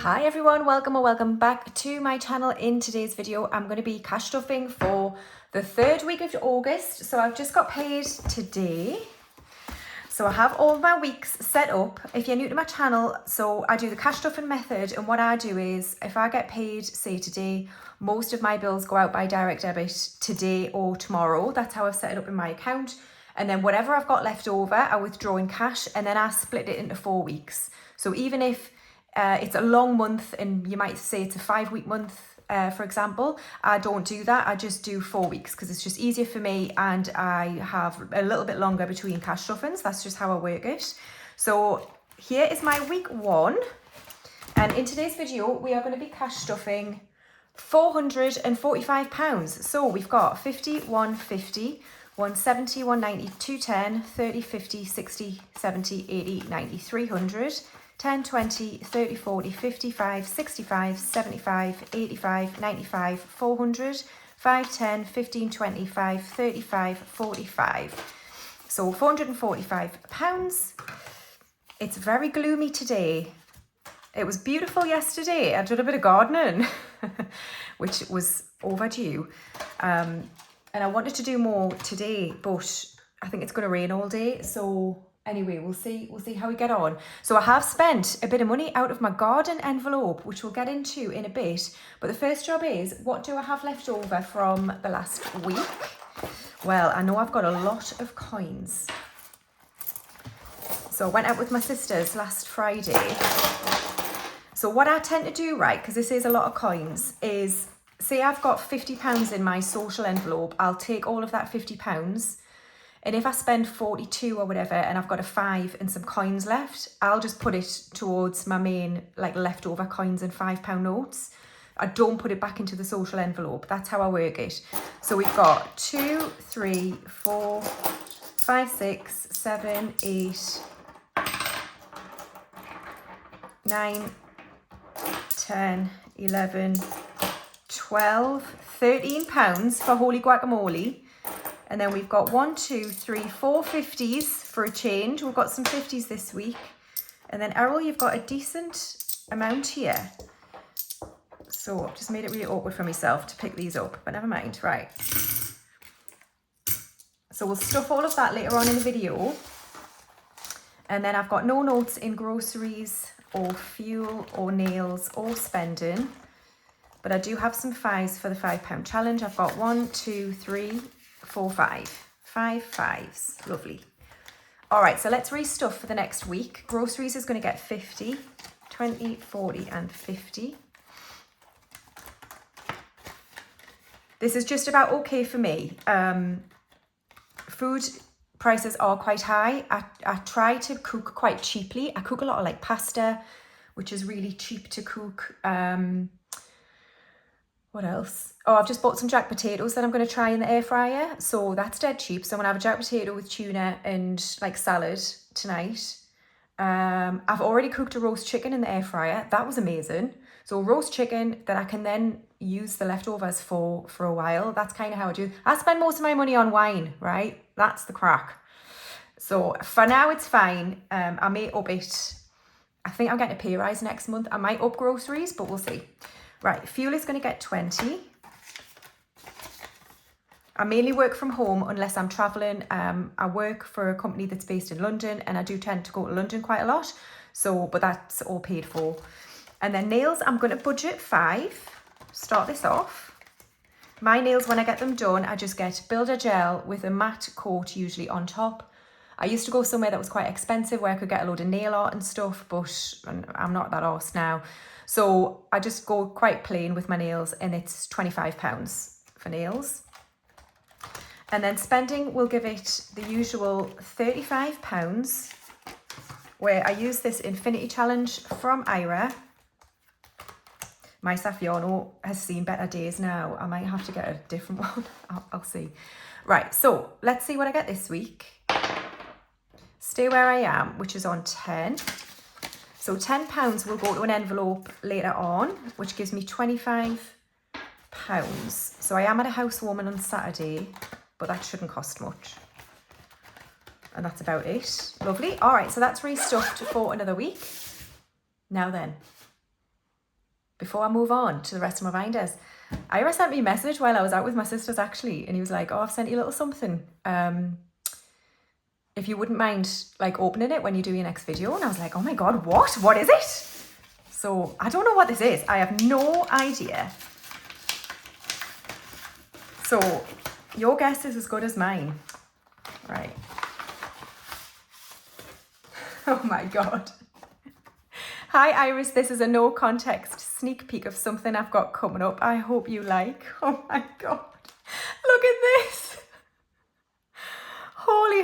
Hi everyone, welcome or welcome back to my channel. In today's video I'm going to be cash stuffing for the third week of August. So I've just got paid today, so I have all my weeks set up. If you're new to my channel, so I do the cash stuffing method, and what I do is if I get paid say today, most of my bills go out by direct debit today or tomorrow. That's how I've set it up in my account, and then whatever I've got left over I withdraw in cash, and then I split it into 4 weeks. So even if it's a long month and you might say it's a 5-week month, for example, I don't do that. I just do 4 weeks because it's just easier for me, and I have a little bit longer between cash stuffings. That's just how I work it. So here is my week 1, and in today's video we are going to be cash stuffing £445. So we've got 50, 150, 170, 190, 210, 30, 50, 60, 70, 80, 90, 300, 10, 20, 30, 40, 55, 65, 75, 85, 95, 400, 5, 10, 15, 25, 35, 45. So £445. It's very gloomy today. It was beautiful yesterday. I did a bit of gardening, which was overdue. And I wanted to do more today, but I think it's going to rain all day. So anyway, we'll see how we get on. So I have spent a bit of money out of my garden envelope, which we'll get into in a bit. But the first job is, what do I have left over from the last week? Well, I know I've got a lot of coins. So I went out with my sisters last Friday. So what I tend to do, right, because this is a lot of coins, is say I've got £50 in my social envelope, I'll take all of that £50. And if I spend 42 or whatever and I've got a 5 and some coins left, I'll just put it towards my main like leftover coins and £5 notes. I don't put it back into the social envelope. That's how I work it. So we've got 2, 3, 4, 5, 6, 7, 8, 9, 10, 11, 12, £13 for holy guacamole. And then we've got 1, 2, 3, 4 50s for a change. We've got some 50s this week. And then Errol, you've got a decent amount here. So I've just made it really awkward for myself to pick these up, but never mind. Right. So we'll stuff all of that later on in the video. And then I've got no notes in groceries or fuel or nails or spending. But I do have some 5s for the £5 challenge. I've got 1, 2, 3, 4, 5. 5 5s. Lovely. All right, so let's restuff for the next week. Groceries is going to get 50, 20, 40, and 50. This is just about okay for me. Food prices are quite high. I try to cook quite cheaply. I cook a lot of like pasta, which is really cheap to cook. What else? Oh, I've just bought some jack potatoes that I'm going to try in the air fryer. So that's dead cheap. So I'm going to have a jack potato with tuna and like salad tonight. I've already cooked a roast chicken in the air fryer. That was amazing. So roast chicken that I can then use the leftovers for a while. That's kind of how I do. I spend most of my money on wine, right? That's the crack. So for now, it's fine. I may up it. I think I'm getting a pay rise next month. I might up groceries, but we'll see. Right, fuel is going to get 20. I mainly work from home unless I'm travelling. I work for a company that's based in London, and I do tend to go to London quite a lot. So, but that's all paid for. And then nails, I'm going to budget 5. Start this off. My nails, when I get them done, I just get Builder Gel with a matte coat usually on top. I used to go somewhere that was quite expensive where I could get a load of nail art and stuff, but I'm not that arsed now. So I just go quite plain with my nails, and it's £25 for nails. And then spending, we'll give it the usual £35, where I use this Infinity Challenge from Ira. My Saffiano has seen better days now. I might have to get a different one. I'll see. Right, so let's see what I get this week. Stay where I am, which is on 10. So £10 will go to an envelope later on, which gives me £25. So I am at a housewarming on Saturday, but that shouldn't cost much. And that's about it. Lovely. All right, so that's restuffed for another week. Now then, before I move on to the rest of my binders, Ira sent me a message while I was out with my sisters actually, and he was like, oh, I've sent you a little something. If you wouldn't mind like opening it when you do your next video. And I was like, oh my God, what? What is it? So I don't know what this is. I have no idea. So your guess is as good as mine. Right. Oh my God. Hi Iris, this is a no context sneak peek of something I've got coming up. I hope you like. Oh my God. Look at this.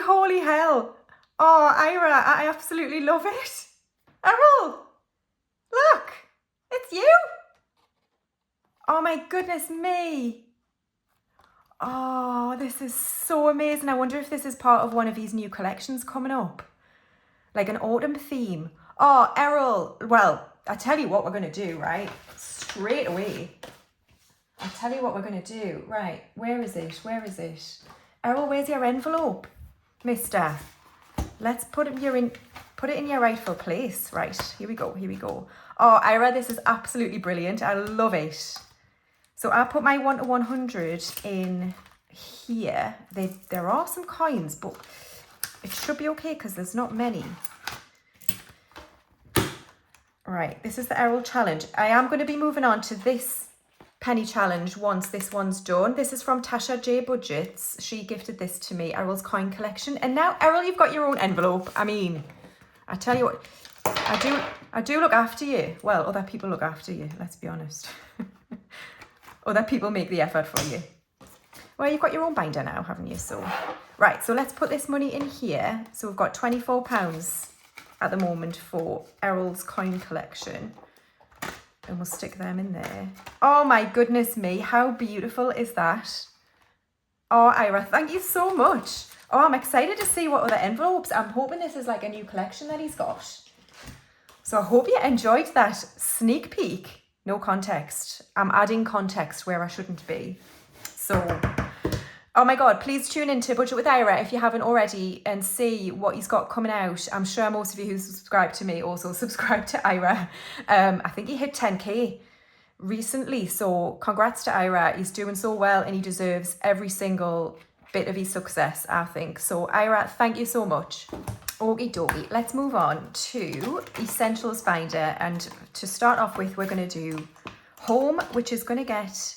Holy hell. Oh, Ira, I absolutely love it. Errol, look, it's you. Oh my goodness me. Oh, this is so amazing. I wonder if this is part of one of these new collections coming up. Like an autumn theme. Oh, Errol, well, I tell you what we're going to do, right? Straight away. I'll tell you what we're going to do. Right, where is it? Where is it? Errol, where's your envelope? Mister, let's put it in your rightful place. Right, here we go, here we go. Oh, Ira, this is absolutely brilliant. I love it. So I put my 1 to 100 in here. There are some coins, but it should be okay because there's not many. Right, this is the Errol challenge. I am going to be moving on to this penny challenge once this one's done. This is from Tasha J Budgets. She gifted this to me, Errol's coin collection. And now, Errol, you've got your own envelope. I mean, I tell you what, I do look after you. Well, other people look after you, let's be honest. Other people make the effort for you. Well, you've got your own binder now, haven't you? So, right, so let's put this money in here. So we've got £24 at the moment for Errol's coin collection. And we'll stick them in there. Oh my goodness me, how beautiful is that? Oh, Ira, thank you so much. Oh, I'm excited to see what other envelopes. I'm hoping this is like a new collection that he's got. So I hope you enjoyed that sneak peek. No context. I'm adding context where I shouldn't be. So, oh my God, please tune in to Budget with Ira if you haven't already and see what he's got coming out. I'm sure most of you who subscribe to me also subscribe to Ira. I think he hit 10K recently. So congrats to Ira. He's doing so well and he deserves every single bit of his success, I think. So Ira, thank you so much. Okie dokie, let's move on to Essentials Binder. And to start off with, we're going to do Home, which is going to get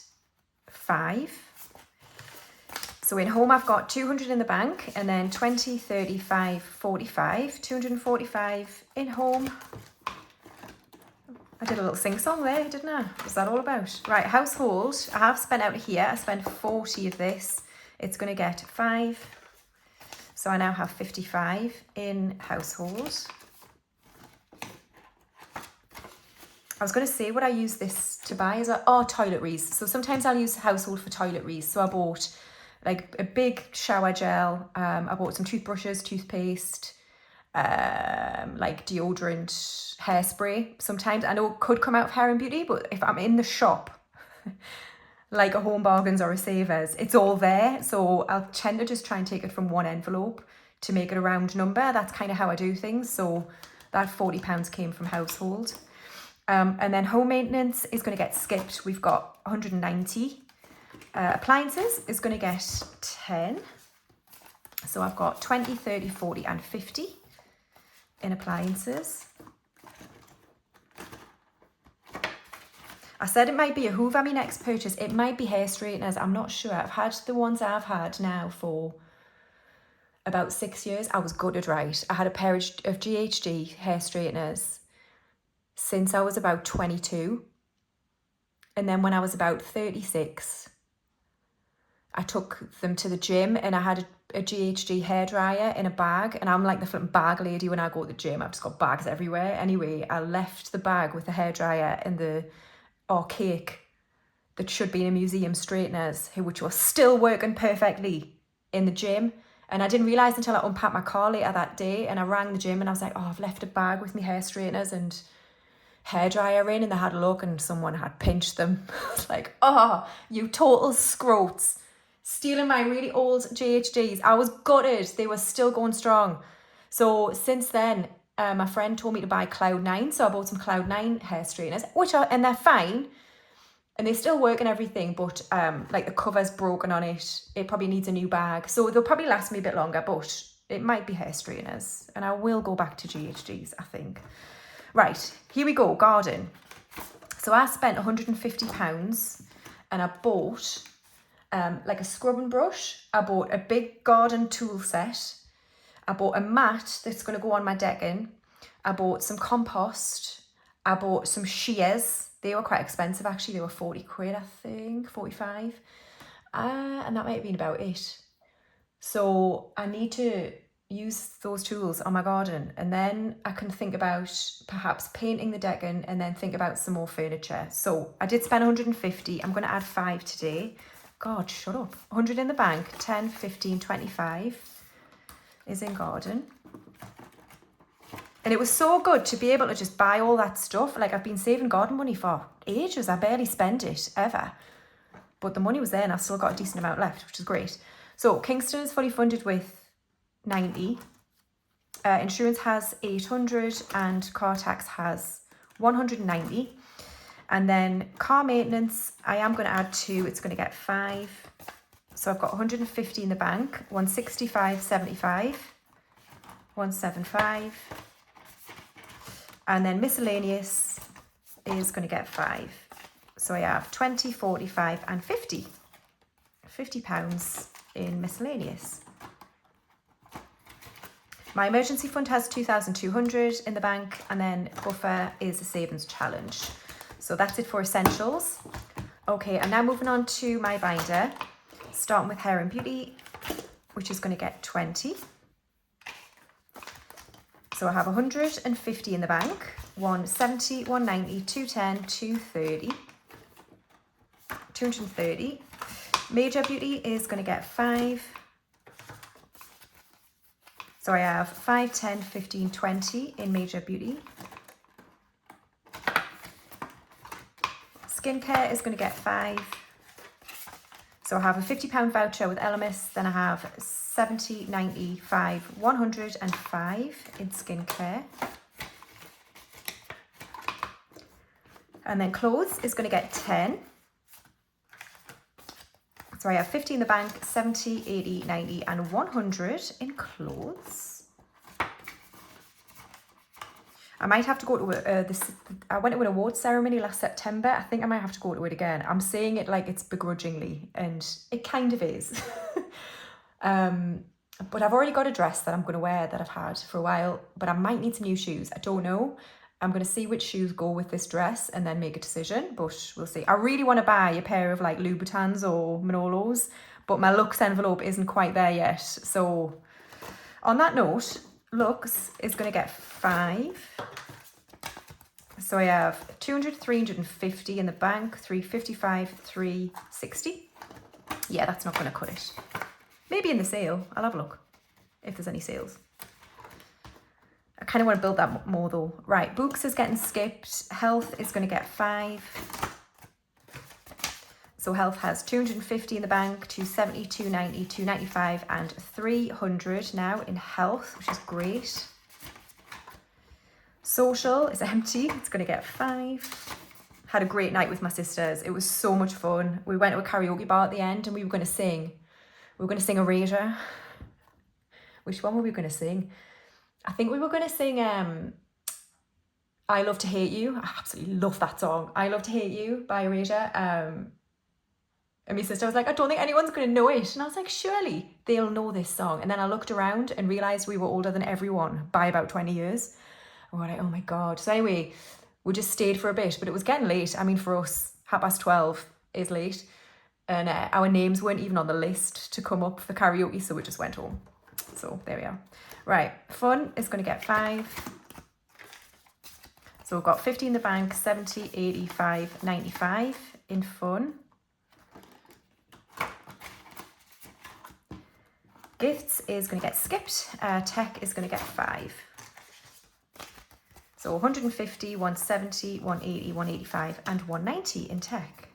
5. So in Home, I've got 200 in the bank and then 20, 35, 45, 245 in Home. I did a little sing-song there, didn't I? What's that all about? Right, Household. I have spent out here. I spent 40 of this. It's going to get 5. So I now have 55 in Household. I was going to say what I use this to buy is toiletries. So sometimes I'll use Household for toiletries. So I bought like a big shower gel. I bought some toothbrushes, toothpaste, like deodorant, hairspray. Sometimes I know it could come out of Hair and Beauty, but if I'm in the shop, like a Home Bargains or a Savers, it's all there. So I'll tend to just try and take it from one envelope to make it a round number. That's kind of how I do things. So that £40 came from Household. And then Home Maintenance is going to get skipped. We've got 190. Appliances is going to get 10. So I've got 20, 30, 40 and 50 in appliances. I said it might be a Hoover, my next purchase. It might be hair straighteners. I'm not sure. I've had the ones I've had now for about 6 years. I was gutted, right? I had a pair of GHD hair straighteners since I was about 22. And then when I was about 36, I took them to the gym and I had a GHD hairdryer in a bag. And I'm like the flipping bag lady when I go to the gym. I've just got bags everywhere. Anyway, I left the bag with the hairdryer and the archaic that should be in a museum straighteners, which was still working perfectly in the gym. And I didn't realise until I unpacked my car later that day and I rang the gym and I was like, oh, I've left a bag with my hair straighteners and hairdryer in, and they had a look and someone had pinched them. I was like, oh, you total scroats. Stealing my really old GHDs. I was gutted. They were still going strong. So since then, my friend told me to buy Cloud9, so I bought some Cloud9 hair straighteners, and they're fine, and they still work and everything, but like the cover's broken on it. It probably needs a new bag, so they'll probably last me a bit longer, but it might be hair straighteners, and I will go back to GHG's, I think. Right, here we go, garden. So I spent £150 and I bought like a scrubbing brush. I bought a big garden tool set. I bought a mat that's going to go on my decking. I bought some compost. I bought some shears. They were quite expensive actually. They were 40 quid, I think, 45. And that might have been about it. So I need to use those tools on my garden, and then I can think about perhaps painting the decking and then think about some more furniture. So I did spend 150. I'm going to add 5 today. God, shut up. 100 in the bank, 10, 15, 25 is in garden. And it was so good to be able to just buy all that stuff. Like, I've been saving garden money for ages. I barely spend it ever. But the money was there and I've still got a decent amount left, which is great. So Kingston is fully funded with 90. Insurance has 800 and car tax has 190. And then car maintenance, I am going to add 2. It's going to get 5. So I've got 150 in the bank, 165.75, 175. And then miscellaneous is going to get 5. So I have 20, 45 and 50. £50 in miscellaneous. My emergency fund has 2,200 in the bank, and then buffer is a savings challenge. So that's it for essentials. Okay, I'm now moving on to my binder, starting with hair and beauty, which is going to get 20. So I have 150 in the bank, 170, 190, 210, 230, 230. Major beauty is going to get 5. So I have 5, 10, 15, 20 in major beauty. Skincare is going to get 5. So I have a £50 voucher with Elemis. Then I have 70, 95, 105 in skincare. And then clothes is going to get 10. So I have 50 in the bank, 70, 80, 90 and 100 in clothes. I might have to go to I went to an awards ceremony last September. I think I might have to go to it again. I'm saying it like it's begrudgingly, and it kind of is. But I've already got a dress that I'm going to wear that I've had for a while, but I might need some new shoes. I don't know. I'm going to see which shoes go with this dress and then make a decision, but we'll see. I really want to buy a pair of like Louboutins or Manolos, but my Lux envelope isn't quite there yet. So on that note, Lux is going to get 5. So I have 200, 350 in the bank, 355, 360. Yeah, that's not going to cut it. Maybe in the sale. I'll have a look if there's any sales. I kind of want to build that more though. Right, Books is getting skipped. Health is going to get 5. So Health has 250 in the bank, 270, 290, 295 and 300 now in Health, which is great. Social is empty. It's going to get 5. Had a great night with my sisters. It was so much fun. We went to a karaoke bar at the end and we were going to sing. We were going to sing Erasure. Which one were we going to sing? I think we were going to sing I Love to Hate You. I absolutely love that song. I Love to Hate You by Erasure. And my sister was like, I don't think anyone's going to know it. And I was like, surely they'll know this song. And then I looked around and realised we were older than everyone by about 20 years. And we're like, oh my God. So anyway, we just stayed for a bit, but it was getting late. I mean, for us, 12:30 is late. And our names weren't even on the list to come up for karaoke, so we just went home. So there we are. Right, fun is going to get 5. So we've got 50 in the bank, 70, 85, 95 in fun. Gifts is going to get skipped. Tech is going to get 5. So 150, 170, 180, 185 and 190 in tech.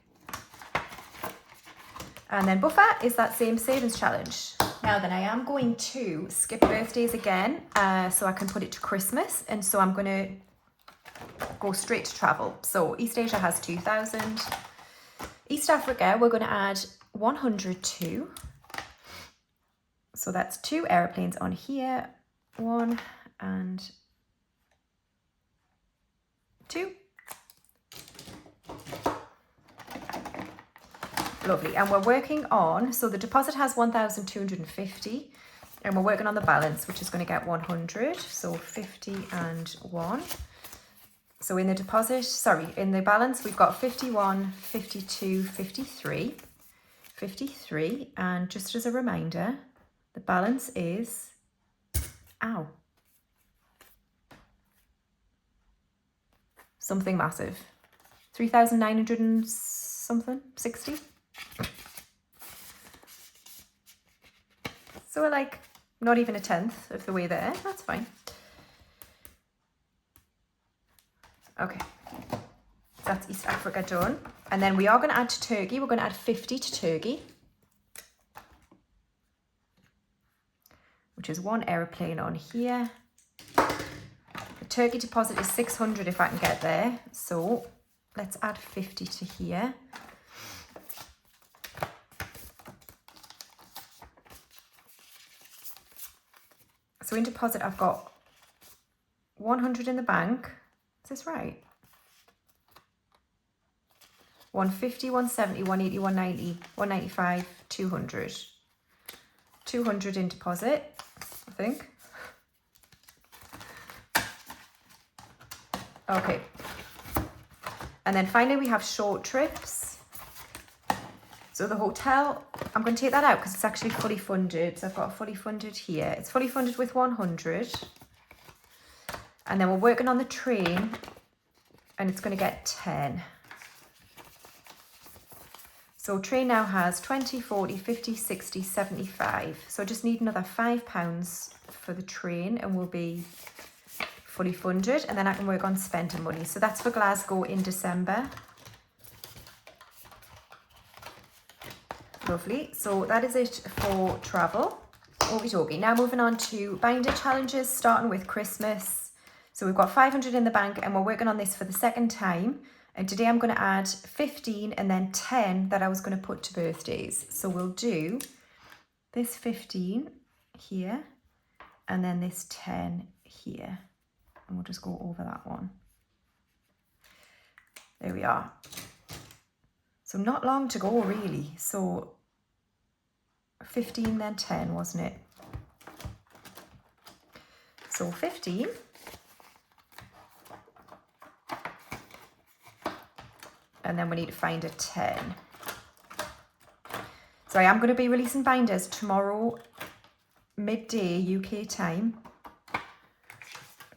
And then buffer is that same savings challenge. Now then, I am going to skip birthdays again, so I can put it to Christmas. And so I'm going to go straight to travel. So East Asia has 2,000. East Africa, we're going to add 100 to. So that's 2 aeroplanes on here. 1 and 2. Lovely. And we're working on, so the deposit has 1,250 and we're working on the balance, which is going to get 100. So 50 and 1. So in the deposit, sorry, in the balance, we've got 51, 52, 53, 53. And just as a reminder, the balance is, ow, something massive. 3,900 and something, 60. So we're like not even a tenth of the way there. That's fine. Okay, that's East Africa done. And then we are going to add to Turkey. We're going to add 50 to Turkey, which is 1 aeroplane on here. The Turkey deposit is 600 if I can get there. So let's add 50 to here. So in deposit, I've got 100 in the bank. Is this right? 150, 170, 180, 190, 195, 200. 200 in deposit, I think. Okay. And then finally we have short trips. So the hotel, I'm going to take that out because it's actually fully funded. So I've got fully funded here. It's fully funded with 100. And then we're working on the train and it's going to get 10. So train now has 20, 40, 50, 60, 75. So I just need another £5 for the train and we'll be fully funded. And then I can work on spending money. So that's for Glasgow in December. Lovely. So that is it for travel. Okie dokie. Now moving on to binder challenges, starting with Christmas. So we've got 500 in the bank and we're working on this for the second time. And today I'm going to add 15 and then 10 that I was going to put to birthdays. So we'll do this 15 here and then this 10 here. And we'll just go over that one. There we are. So not long to go really. So 15 then 10, wasn't it? So 15. And then we need to find a 10. So I am going to be releasing binders tomorrow, midday UK time.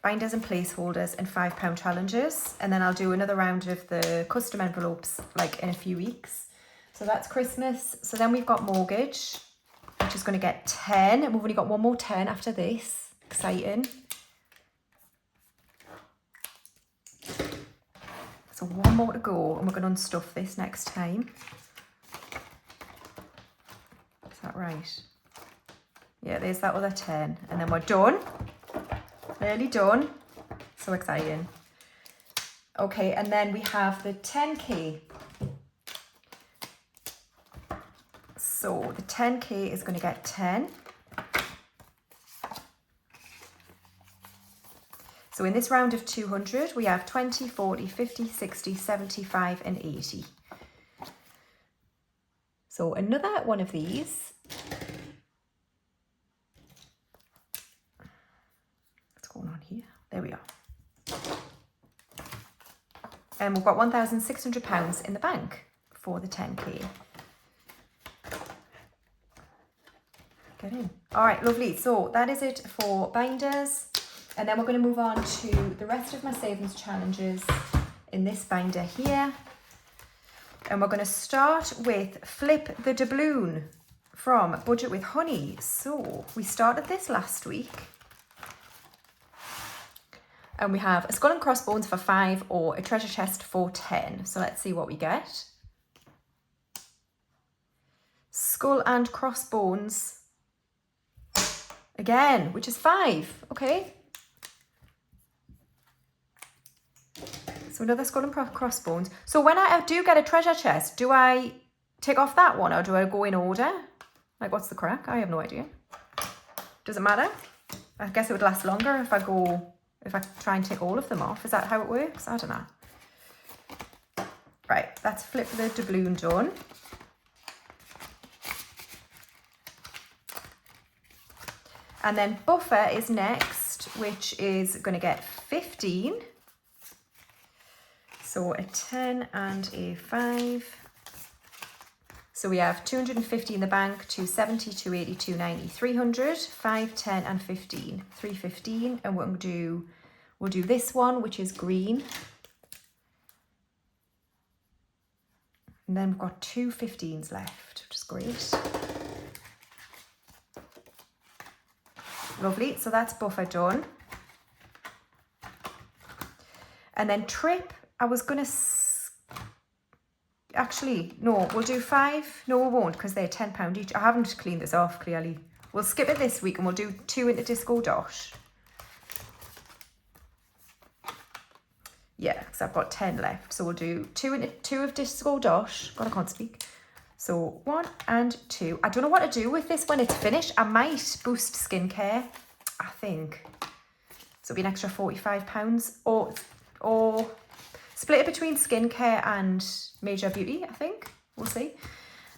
Binders and placeholders and £5 challenges. And then I'll do another round of the custom envelopes like in a few weeks. So that's Christmas. So then we've got mortgage, which is going to get 10. And we've only got one more 10 after this. Exciting. So one more to go and we're going to unstuff this next time. Is that right? Yeah, there's that other 10. And then we're done. Nearly done. So exciting. Okay, and then we have the 10k. So the 10k is going to get 10. So in this round of 200, we have 20, 40, 50, 60, 75 and 80. So another one of these. What's going on here? There we are. And we've got £1,600 in the bank for the 10k. Get in. All right, lovely. So that is it for binders. And then we're going to move on to the rest of my savings challenges in this binder here. And we're going to start with Flip the Doubloon from Budget with Honey. So we started this last week. And we have a skull and crossbones for 5 or a treasure chest for 10. So let's see what we get. Skull and crossbones again, which is 5. Okay. So another skull and crossbones. So when I do get a treasure chest, do I take off that one or do I go in order? Like, what's the crack? I have no idea. Does it matter? I guess it would last longer if I try and take all of them off. Is that how it works? I don't know. Right, that's flip the doubloon done. And then buffer is next, which is going to get 15. So a 10 and a 5. So we have 250 in the bank, 270, 280, 290, 300, 5, 10 and 15. 315, and we'll do this one, which is green. And then we've got 2 15s left, which is great. Lovely, so that's buffer done. And then trip, I was going to... Actually, no, we'll do 5. No, we won't, because they're £10 each. I haven't cleaned this off, clearly. We'll skip it this week and we'll do 2 into disco dot. Yeah, because I've got 10 left. So we'll do 2 of disco dot. God, I can't speak. So 1 and 2. I don't know what to do with this when it's finished. I might boost skincare, I think. So it'll be an extra £45. Or split it between skincare and major beauty, I think. We'll see.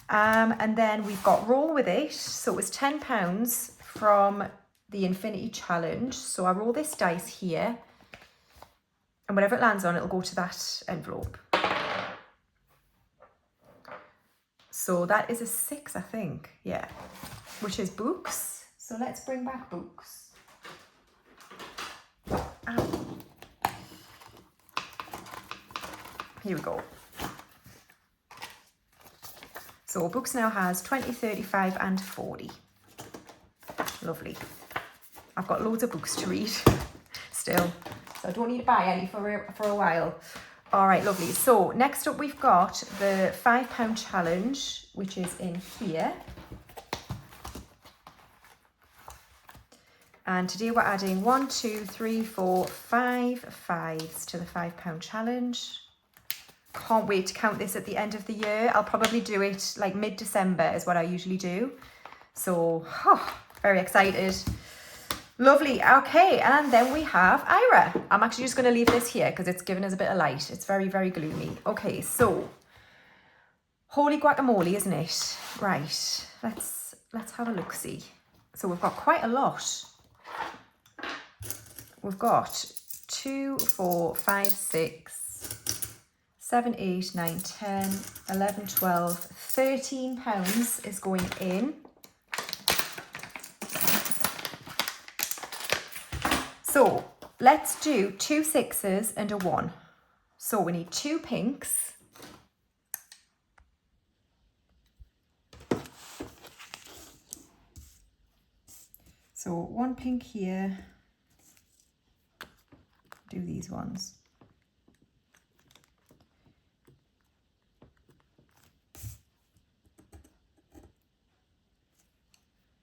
And then we've got roll with it. So it was £10 from the Infinity Challenge. So I roll this dice here. And whatever it lands on, it'll go to that envelope. So that is a 6, I think. Yeah. Which is books. So let's bring back books. Ow. Here we go. So books now has 20, 35 and 40. Lovely. I've got loads of books to read still. So I don't need to buy any for a while. All right, lovely. So next up we've got the £5 challenge, which is in here. And today we're adding 1, 2, 3, 4, 5 5s to the £5 challenge. Can't wait to count this at the end of the year. I'll probably do it like mid-December is what I usually do. So, very excited. Lovely. Okay, and then we have Ira. I'm actually just going to leave this here because it's giving us a bit of light. It's very, very gloomy. Okay, so holy guacamole, isn't it? Right. Let's have a look-see. So we've got quite a lot. We've got 2, 4, 5, 6, 7, 8, 9, 10, 11, 12, £13 is going in. So let's do 2 6s and a 1. So we need 2 pinks. So 1 pink here. Do these ones.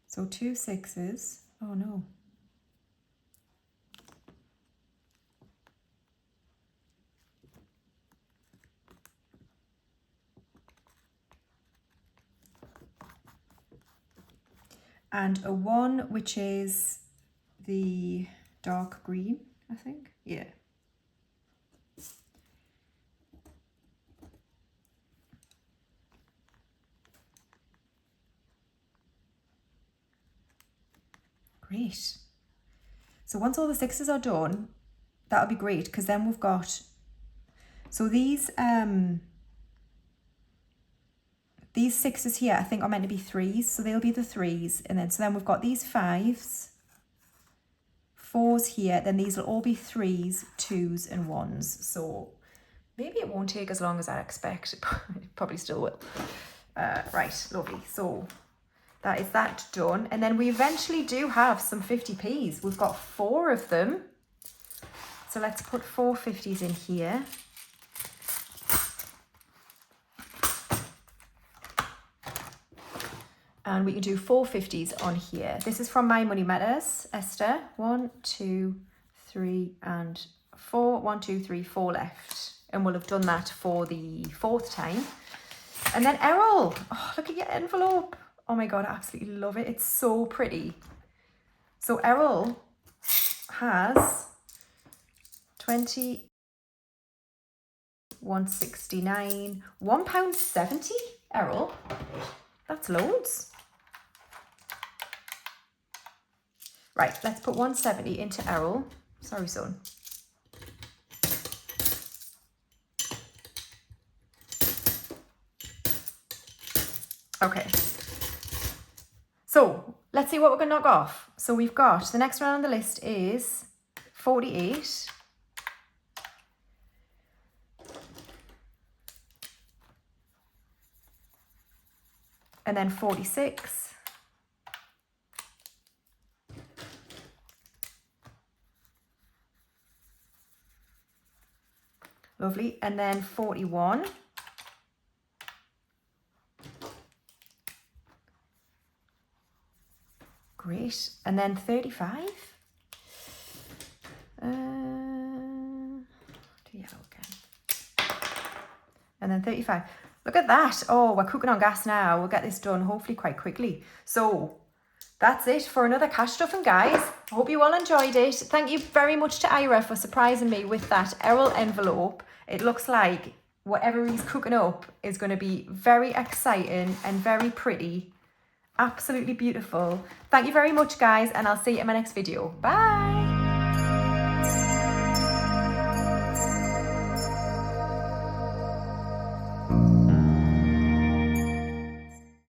So 2 6s. Oh no. And a 1, which is the dark green, I think. Yeah. Great. So once all the 6s are done, that'll be great because then we've got, so these 6s here I think are meant to be 3s, so they'll be the 3s, and then we've got these 5s, 4s here, then these will all be 3s, 2s and 1s. So maybe it won't take as long as I expect. It probably still will. Right, lovely. So that is that done. And then we eventually do have some 50p's. We've got 4 of them. So let's put 4 50s in here. And we can do 450s on here. This is from My Money Matters, Esther. 1, 2, 3, and 4. 1, 2, 3, 4 left. And we'll have done that for the 4th time. And then Errol. Oh, look at your envelope. Oh my God, I absolutely love it. It's so pretty. So Errol has 20, 169, £1.70, Errol. That's loads. Right, let's put 170 into Errol. Sorry, son. Okay. So let's see what we're going to knock off. So we've got, the next one on the list is 48. And then 46. Lovely. And then 41. Great. And then 35. Do yellow again. And then 35. Look at that. Oh, we're cooking on gas now. We'll get this done hopefully quite quickly. So that's it for another cash stuffing, guys. I hope you all enjoyed it. Thank you very much to Ira for surprising me with that Errol envelope. It looks like whatever he's cooking up is going to be very exciting and very pretty. Absolutely beautiful. Thank you very much, guys, and I'll see you in my next video. Bye.